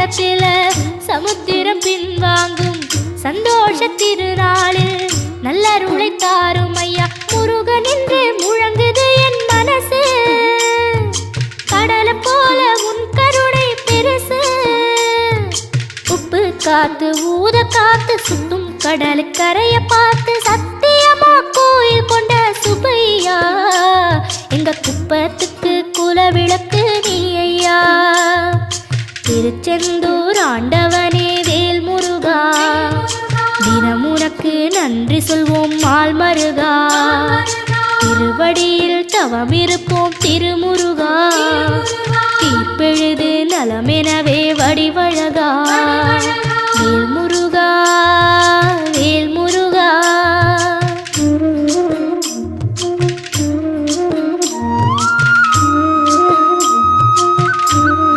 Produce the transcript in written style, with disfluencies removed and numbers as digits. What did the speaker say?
நேரத்தில் சமுத்திரம் பின்வாங்கும் சந்தோஷ திருநாளில் நல்லருளை தாரும் ஐயா முருகன் என்று முழங்குது என் மனசு கடலை போல உன் கருணை பெருசு உப்பு காத்து ஊத காத்து சுத்தும் கடலு கரைய பார்த்து சத்தியமா கோயில் கொண்ட சுபையா எங்க குப்பத்துக்கு குலவிளக்கு நீ ஐயா திருச்செந்தூர் ஆண்டவனே வேல் முருகா தினம் உனக்கு நன்றி சொல்வோம் மால் மருகா திருவடியில் தவம் இருப்போம் திருமுருகா தீர்ப்பெழுது நலமெனவே வடிவ